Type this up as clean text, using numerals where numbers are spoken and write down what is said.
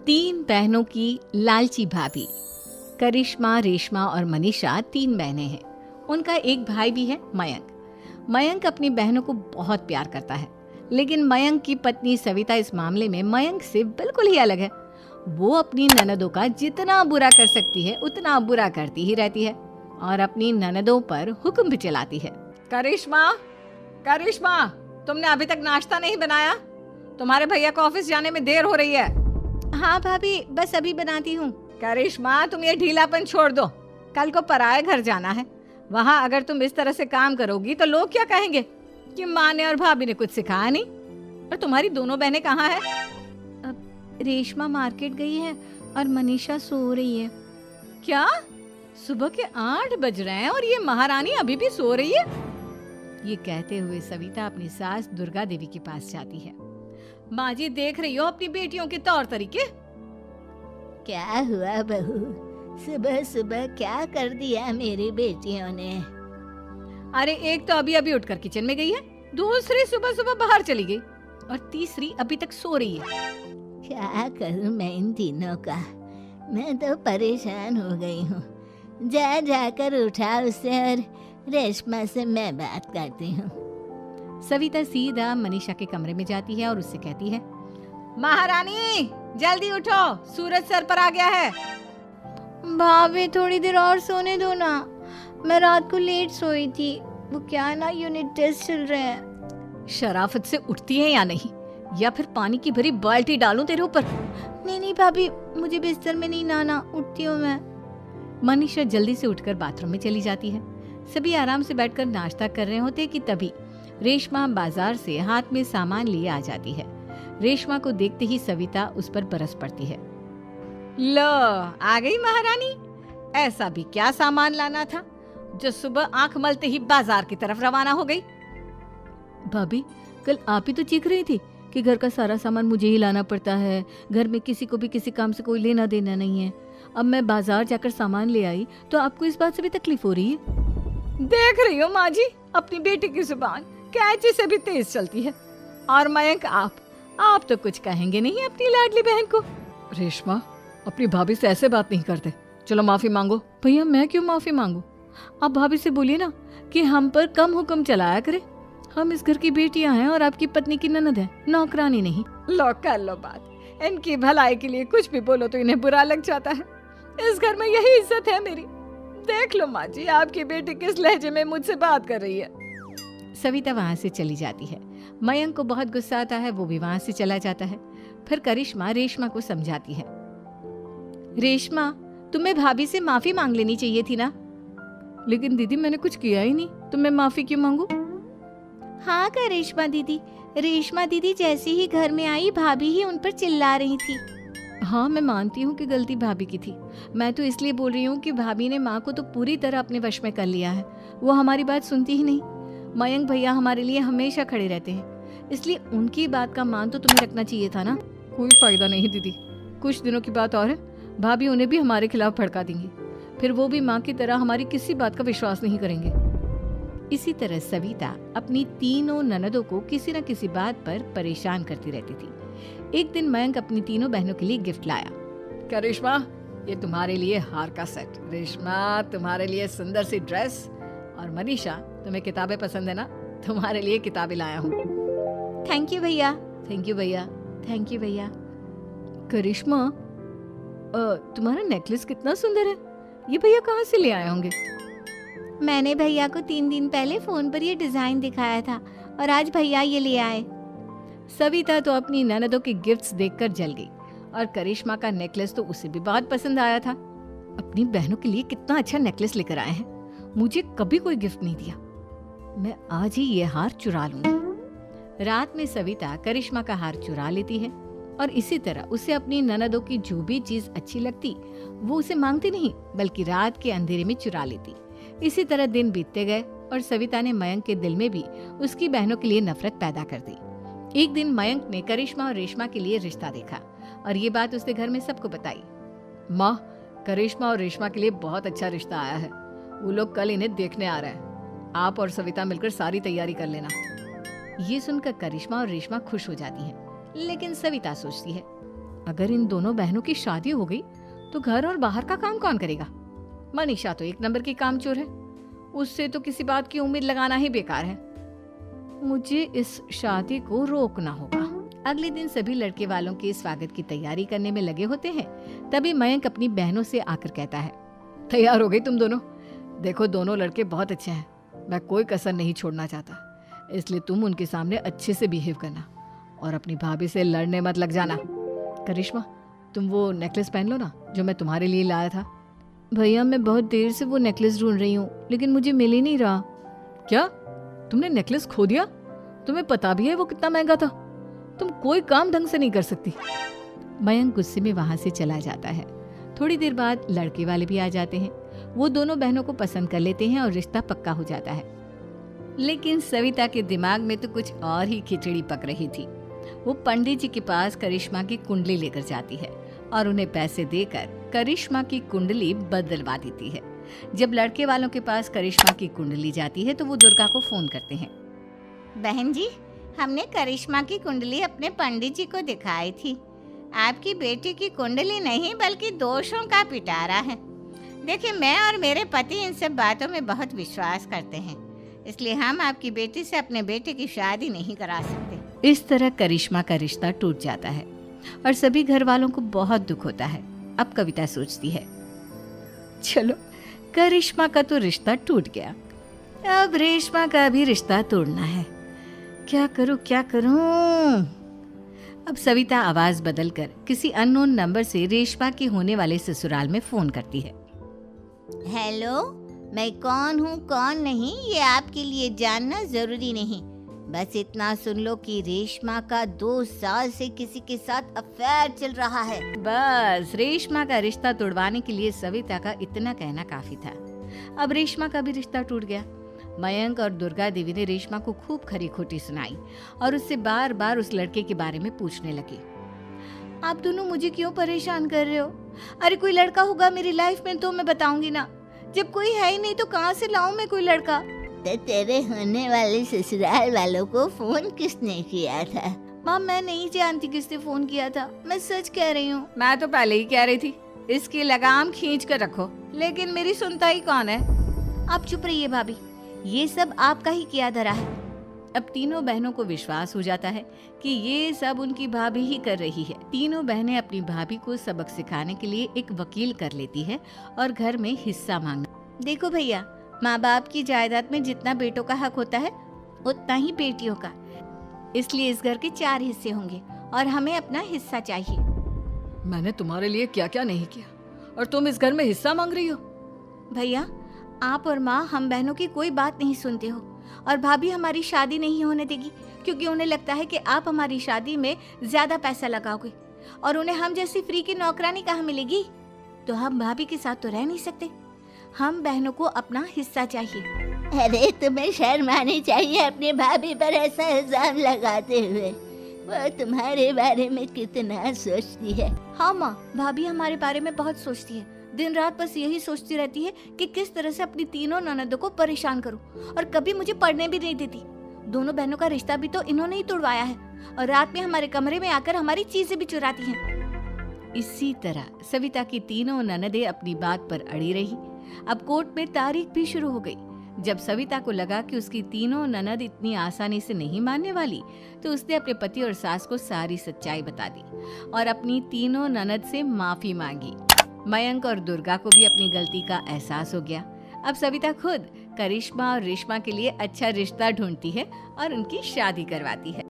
तीन बहनों की लालची भाभी। करिश्मा, रेशमा और मनीषा तीन बहनें हैं। उनका एक भाई भी है, मयंक। मयंक अपनी बहनों को बहुत प्यार करता है, लेकिन मयंक की पत्नी सविता इस मामले में मयंक से बिल्कुल ही अलग है। वो अपनी ननदों का जितना बुरा कर सकती है उतना बुरा करती ही रहती है और अपनी ननदों पर हुक्म भी चलाती है। करिश्मा, करिश्मा, तुमने अभी तक नाश्ता नहीं बनाया? तुम्हारे भैया को ऑफिस जाने में देर हो रही है। हाँ भाभी, बस अभी बनाती हूँ। करिश्मा, तुम ये ढीलापन छोड़ दो। कल को पराये घर जाना है। वहाँ अगर तुम इस तरह से काम करोगी तो लोग क्या कहेंगे कि माँ ने और भाभी ने कुछ सिखाया नहीं। और तुम्हारी दोनों बहनें कहाँ हैं? अब रेशमा मार्केट गई है और मनीषा सो रही है। क्या? सुबह के 8 बज रहे हैं और ये महारानी अभी भी सो रही है? ये कहते हुए सविता अपनी सास दुर्गा देवी के पास जाती है। माँ जी, देख रही हो अपनी बेटियों के तौर तरीके? क्या हुआ बहू, सुबह सुबह क्या कर दिया मेरी बेटियों ने? अरे एक तो अभी अभी उठकर किचन में गई है, दूसरी सुबह सुबह बाहर चली गई और तीसरी अभी तक सो रही है। क्या करूं मैं इन तीनों का? मैं तो परेशान हो गई हूँ। जा जाकर उठा उसे और रेशमा से मैं बात करती हूँ। सविता सीधा मनीषा के कमरे में जाती है और उससे कहती है, महारानी जल्दी उठो, सूरज सर पर आ गया है। भाभी थोड़ी देर और सोने दो ना, मैं रात को लेट सोई थी। वो क्या है ना, यूनिट टेस्ट चल रहे हैं। शराफत से उठती है या नहीं, या फिर पानी की भरी बाल्टी डालूं तेरे ऊपर? नहीं नहीं भाभी, मुझे बिस्तर में नहीं लाना, उठती हूँ मैं। मनीषा जल्दी से उठकर बाथरूम में चली जाती है। सभी आराम से बैठकर नाश्ता कर रहे होते कि तभी रेशमा बाजार से हाथ में सामान लिए आ जाती है। रेशमा को देखते ही सविता उस पर बरस पड़ती है। लो, आ गई महारानी। ऐसा भी क्या सामान लाना था जो सुबह आंख मलते ही बाजार की तरफ रवाना हो गई? भाभी, कल आप ही तो चीख रही थी कि घर का सारा सामान मुझे ही लाना पड़ता है, घर में किसी को भी किसी काम से कोई लेना देना नहीं है। अब मैं बाजार जाकर सामान ले आई तो आपको इस बात से भी तकलीफ हो रही है? देख रही हो माँ जी, अपनी बेटी की जुबान कैंची से भी तेज चलती है। और मयंक, आप तो कुछ कहेंगे नहीं अपनी लाडली बहन को। रेशमा, अपनी भाभी से ऐसे बात नहीं करते। चलो माफी मांगो। भैया, मैं क्यों माफी मांगू? आप भाभी से बोलिए ना कि हम पर कम हुक्म चलाया करे। हम इस घर की बेटियां हैं और आपकी पत्नी की ननद है, नौकरानी नहीं। लो कर लो बात। इनकी भलाई के लिए कुछ भी बोलो तो इन्हें बुरा लग जाता है। इस घर में यही इज्जत है मेरी। देख लो माँ जी, आपकी बेटी किस लहजे में मुझसे बात कर रही है। सविता वहाँ से चली जाती है। मयंक को बहुत गुस्सा आता है, वो भी वहाँ से चला जाता है। फिर करिश्मा रेशमा को समझाती है। रेशमा, तुम्हें भाभी से माफी मांग लेनी चाहिए थी ना। लेकिन दीदी, मैंने कुछ किया ही नहीं, तो मैं माफी क्यों मांगू? हाँ करिश्मा दीदी, रेशमा दीदी जैसे ही घर में आई भाभी ही उन पर चिल्ला रही थी। हाँ, मैं मानती हूँ कि गलती भाभी की थी। मैं तो इसलिए बोल रही हूँ कि भाभी ने माँ को तो पूरी तरह अपने वश में कर लिया है। वो हमारी बात सुनती ही नहीं। मयंक भैया हमारे लिए हमेशा खड़े रहते हैं, इसलिए उनकी बात का मान तो तुम्हें रखना चाहिए था ना। कोई फायदा नहीं दीदी, कुछ दिनों की बात और है, भाभी उन्हें भी हमारे खिलाफ भड़का देंगी। फिर वो भी माँ की तरह हमारी किसी बात का विश्वास नहीं करेंगे। इसी तरह सविता अपनी तीनों ननदों को किसी न किसी बात पर परेशान करती रहती थी। एक दिन मयंक अपनी तीनों बहनों के लिए गिफ्ट लाया। क्या रेशमा, ये तुम्हारे लिए हार का सेट। रेशमा, तुम्हारे लिए सुंदर सी ड्रेस। और मनीषा, तुम्हें किताबें पसंद है ना, तुम्हारे लिए किताबें लाया हूँ। थैंक यू भैया। थैंक यू भैया। थैंक यू भैया। करिश्मा, तुम्हारा नेकलेस कितना सुंदर है। ये भैया कहाँ से ले आए होंगे? मैंने भैया को 3 दिन पहले फोन पर ये डिजाइन दिखाया था और आज भैया ये ले आए। सविता तो अपनी ननदों के गिफ्ट्स देखकर जल गई और करिश्मा का नेकलेस तो उसे भी बहुत पसंद आया था। अपनी बहनों के लिए कितना अच्छा नेकलेस लेकर आए हैं, मुझे कभी कोई गिफ्ट नहीं दिया। मैं आज ही ये हार चुरा लूंगी। रात में सविता करिश्मा का हार चुरा लेती है और इसी तरह उसे अपनी ननदों की जो भी चीज अच्छी लगती वो उसे मांगती नहीं, बल्कि रात के अंधेरे में चुरा लेती। इसी तरह दिन बीतते गए और सविता ने मयंक के दिल में भी उसकी बहनों के लिए नफरत पैदा कर दी। एक दिन मयंक ने करिश्मा और रेशमा के लिए रिश्ता देखा और ये बात उसने घर में सबको बताई। माँ, करिश्मा और रेशमा के लिए बहुत अच्छा रिश्ता आया है। वो लोग कल इन्हें देखने आ रहे हैं। आप और सविता मिलकर सारी तैयारी कर लेना। ये सुनकर करिश्मा और रेशमा खुश हो जाती हैं, लेकिन सविता सोचती है, अगर इन दोनों बहनों की शादी हो गई तो घर और बाहर का काम कौन करेगा? मनीषा तो एक नंबर की कामचोर है, उससे तो किसी बात की उम्मीद लगाना ही बेकार है। मुझे इस शादी को रोकना होगा। अगले दिन सभी लड़के वालों के स्वागत की तैयारी करने में लगे होते हैं। तभी मयंक अपनी बहनों से आकर कहता है, तैयार हो गई तुम दोनों? देखो दोनों लड़के बहुत अच्छे हैं, मैं कोई कसर नहीं छोड़ना चाहता, इसलिए तुम उनके सामने अच्छे से बिहेव करना और अपनी भाभी से लड़ने मत लग जाना। करिश्मा, तुम वो नेकलेस पहन लो ना जो मैं तुम्हारे लिए लाया था। भैया मैं बहुत देर से वो नेकलेस ढूंढ रही हूँ, लेकिन मुझे मिल ही नहीं रहा। क्या तुमने नेकलेस खो दिया? तुम्हें पता भी है वो कितना महंगा था? तुम कोई काम ढंग से नहीं कर सकती। मयंक गुस्से में वहां से चला जाता है। थोड़ी देर बाद लड़के वाले भी आ जाते हैं। वो दोनों बहनों को पसंद कर लेते हैं और रिश्ता पक्का हो जाता है। लेकिन सविता के दिमाग में तो कुछ और ही खिचड़ी पक रही थी। वो पंडित जी के पास करिश्मा की कुंडली लेकर जाती है और उन्हें पैसे देकर करिश्मा की कुंडली बदलवा देती है। जब लड़के वालों के पास करिश्मा की कुंडली जाती है तो वो दुर्गा को फोन करते हैं। बहन जी, हमने करिश्मा की कुंडली अपने पंडित जी को दिखाई थी। आपकी बेटी की कुंडली नहीं बल्कि दोषों का पिटारा है। देखिए, मैं और मेरे पति इन सब बातों में बहुत विश्वास करते हैं, इसलिए हम आपकी बेटी से अपने बेटे की शादी नहीं करा सकते। इस तरह करिश्मा का रिश्ता टूट जाता है और सभी घर वालों को बहुत दुख होता है। अब कविता सोचती है, चलो करिश्मा का तो रिश्ता टूट गया, अब रेशमा का भी रिश्ता तोड़ना है। क्या करूं? अब सविता आवाज बदलकर किसी अननोन नंबर से रेशमा के होने वाले ससुराल में फोन करती है। हेलो, मैं कौन हूँ कौन नहीं ये आपके लिए जानना जरूरी नहीं, बस इतना सुन लो कि रेशमा का 2 साल से किसी के साथ अफेयर चल रहा है। बस रेशमा का रिश्ता तोड़वाने के लिए सविता का इतना कहना काफी था। अब रेशमा का भी रिश्ता टूट गया। मयंक और दुर्गा देवी ने रेशमा को खूब खरी खोटी सुनाई और उससे बार बार उस लड़के के बारे में पूछने लगे। आप दोनों मुझे क्यों परेशान कर रहे हो? अरे कोई लड़का होगा मेरी लाइफ में तो मैं बताऊंगी ना, जब कोई है ही नहीं तो कहाँ से लाऊं मैं कोई लड़का? तो तेरे होने वाले ससुराल वालों को फोन किसने किया था? माँ, मैं नहीं जानती किसने फोन किया था, मैं सच कह रही हूँ। मैं तो पहले ही कह रही थी इसकी लगाम खींच कर रखो, लेकिन मेरी सुनता ही कौन है। आप चुप रहिए भाभी, ये सब आपका ही किया धरा है। अब तीनों बहनों को विश्वास हो जाता है कि ये सब उनकी भाभी ही कर रही है। तीनों बहनें अपनी भाभी को सबक सिखाने के लिए एक वकील कर लेती है और घर में हिस्सा मांगना। देखो भैया, माँ बाप की जायदाद में जितना बेटों का हक होता है उतना ही बेटियों का, इसलिए इस घर के 4 हिस्से होंगे और हमें अपना हिस्सा चाहिए। मैंने तुम्हारे लिए क्या क्या नहीं किया और तुम इस घर में हिस्सा मांग रही हो? भैया, आप और माँ हम बहनों की कोई बात नहीं सुनते हो और भाभी हमारी शादी नहीं होने देगी क्योंकि उन्हें लगता है कि आप हमारी शादी में ज्यादा पैसा लगाओगे और उन्हें हम जैसी फ्री की नौकरानी कहाँ मिलेगी। तो हम भाभी के साथ तो रह नहीं सकते, हम बहनों को अपना हिस्सा चाहिए। अरे तुम्हें शर्म आनी चाहिए अपनी भाभी पर ऐसा इल्जाम लगाते हुए। वो तुम्हारे बारे में कितना सोचती है। हाँ माँ, भाभी हमारे बारे में बहुत सोचती है, दिन रात बस यही सोचती रहती है कि किस तरह से अपनी तीनों ननदों को परेशान करूं और कभी मुझे पढ़ने भी नहीं देती। दोनों बहनों का रिश्ता भी तो इन्होंने ही तोड़वाया है और रात में हमारे कमरे में आकर हमारी चीजें भी चुराती हैं। इसी तरह सविता की तीनों ननदें अपनी बात पर अड़ी रही। अब कोर्ट में तारीख भी शुरू हो गई। जब सविता को लगा कि उसकी तीनों ननद इतनी आसानी से नहीं मानने वाली, तो उसने अपने पति और सास को सारी सच्चाई बता दी और अपनी तीनों ननद से माफी मांगी। मयंक और दुर्गा को भी अपनी गलती का एहसास हो गया। अब सविता खुद करिश्मा और रेशमा के लिए अच्छा रिश्ता ढूंढती है और उनकी शादी करवाती है।